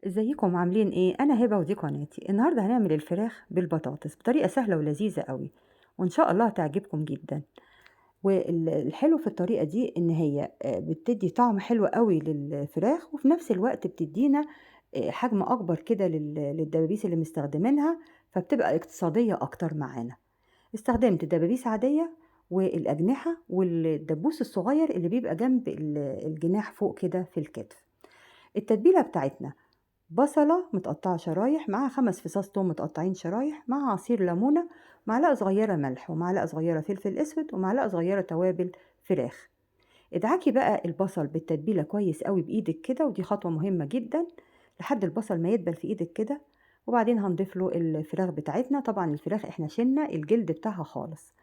ازيكم عاملين ايه؟ انا هبه ودي قناتي. النهارده هنعمل الفراخ بالبطاطس بطريقه سهله ولذيذه قوي، وان شاء الله هتعجبكم جدا. والحلو في الطريقه دي ان هي بتدي طعم حلو قوي للفراخ، وفي نفس الوقت بتدينا حجم اكبر كده للدبابيس اللي مستخدمينها، فبتبقى اقتصاديه اكتر معانا. استخدمت دبابيس عاديه والاجنحه والدبوس الصغير اللي بيبقى جنب الجناح فوق كده في الكتف. التتبيله بتاعتنا: بصلة متقطعة شرايح، معاها 5 فصاص توم متقطعين شرايح، مع عصير ليمونة، معلقة صغيرة ملح، ومعلقة صغيرة فلفل اسود، ومعلقة صغيرة توابل فراخ. ادعكي بقى البصل بالتتبيلة كويس قوي بايدك كده، ودي خطوة مهمة جدا، لحد البصل ما يدبل في ايدك كده. وبعدين هنضيف له الفراخ بتاعتنا. طبعا الفراخ احنا شلنا الجلد بتاعها خالص.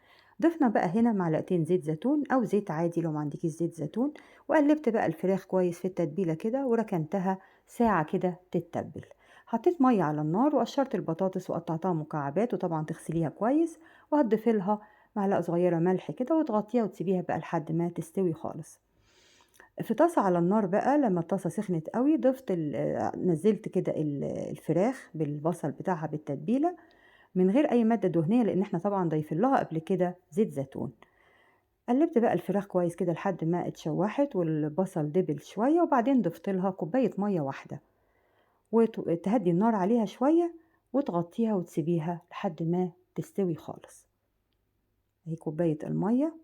ضفنا بقى هنا معلقتين زيت زيتون او زيت عادي لو ما عندكيش زيت زيتون، وقلبت بقى الفراخ كويس في التتبيلة كده وركنتها ساعة كده تتبل. حطيت مية على النار وقشرت البطاطس وقطعتها مكعبات، وطبعا تغسليها كويس، وهتضيفي لها معلقة صغيرة ملح كده وتغطيها وتسيبيها بقى لحد ما تستوي خالص. في طاسة على النار بقى، لما الطاسة سخنت قوي ضفت نزلت كده الفراخ بالبصل بتاعها بالتتبيلة من غير اي مادة دهنية، لان احنا طبعا ضايفين لها قبل كده زيت زيتون. قلبت بقى الفراخ كويس كده لحد ما اتشوحت والبصل دبل شوية، وبعدين ضفت لها كوباية مية واحدة، وتهدي النار عليها شوية، وتغطيها وتسيبيها لحد ما تستوي خالص. اهي كوباية المية،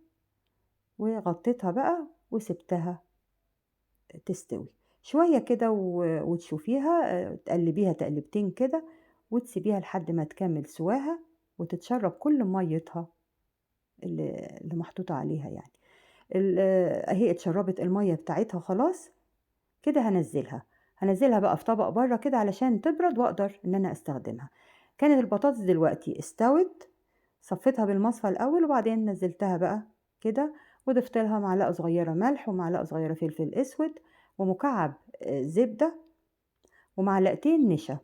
وغطيتها بقى وسبتها تستوي شوية كده وتشوفيها، تقلبيها تقلبتين كده، وتسيبيها لحد ما تكمل سواها وتتشرب كل ميتها اللي محطوطة عليها يعني. اهي اتشربت المية بتاعتها خلاص. كده هنزلها بقى في طبق بره كده علشان تبرد واقدر ان انا استخدمها. كانت البطاطس دلوقتي استوت. صفيتها بالمصفى الاول، وبعدين نزلتها بقى كده، وضفت لها معلقه صغيره ملح، ومعلقه صغيره فلفل اسود، ومكعب زبده، ومعلقتين نشا،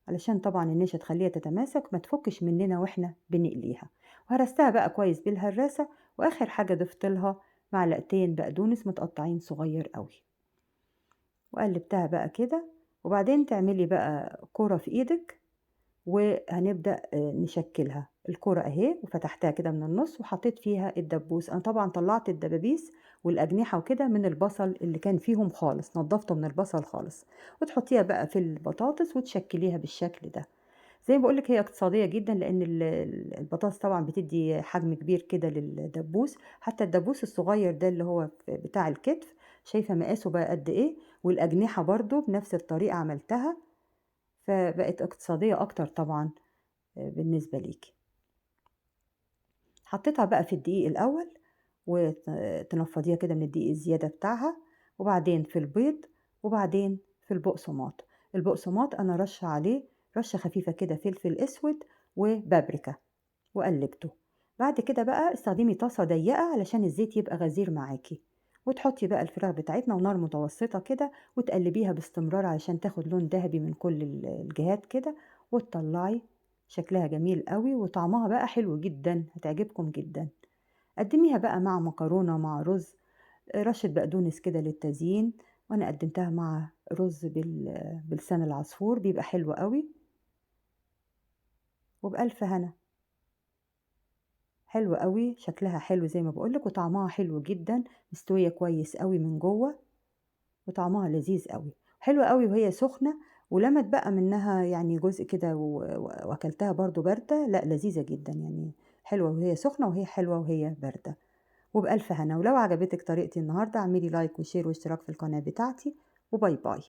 علشان طبعا النشا تخليها تتماسك ما تفكش مننا واحنا بنقليها. وهرستها بقى كويس بالهراسه. واخر حاجه ضفت لها معلقتين بقدونس متقطعين صغير قوي، وقلبتها بقى كده. وبعدين تعملي بقى كرة في ايدك، وهنبدأ نشكلها. الكرة اهي، وفتحتها كده من النص وحطيت فيها الدبوس. انا طبعا طلعت الدبابيس والأجنحة وكده من البصل اللي كان فيهم خالص، نضفته من البصل خالص. وتحطيها بقى في البطاطس وتشكليها بالشكل ده. زي ما بقولك هي اقتصادية جدا، لأن البطاطس طبعا بتدي حجم كبير كده للدبوس. حتى الدبوس الصغير ده اللي هو بتاع الكتف، شايفة مقاسه بقى قد ايه. والأجنحة برضو بنفس الطريقة عملتها، فبقت اقتصادية أكتر طبعا بالنسبة ليكي. حطيتها بقى في الدقيق الأول، وتنفضيها كده من الدقيق الزيادة بتاعها، وبعدين في البيض، وبعدين في البقسماط. البقسماط أنا رشة عليه رشة خفيفة كده فلفل أسود وبابريكا، وقلبته. بعد كده بقى استخدمي طاسة ضيقة علشان الزيت يبقى غزير معاكي، وتحطي بقى الفراخ بتاعتنا ونار متوسطة كده، وتقلبيها باستمرار علشان تاخد لون ذهبي من كل الجهات كده، وتطلعي شكلها جميل قوي، وطعمها بقى حلو جدا، هتعجبكم جدا. قدميها بقى مع مكرونة مع رز، رشة بقدونس كده للتزيين. وانا قدمتها مع رز بلسان العصفور، بيبقى حلو قوي، وبألف هنا. حلوة أوي، شكلها حلو زي ما باقول لِك، وطعمها حلو جدًا، مستوية كويس أوي من جوّه، وطعمها لذيذ أوي، حلوة أوي وهي سخنة. ولمَت بقى منها يعني جزء كده وأكلتها برضه باردة، لأ لذيذة جدًا يعني، حلوة وهي سخنة، وهي حلوة وهي باردة. وبألف هنا. ولو عجبتِك طريقتي النهارده اعملي لايك وشير واشتراك في القناة بتاعتي، وباي باي.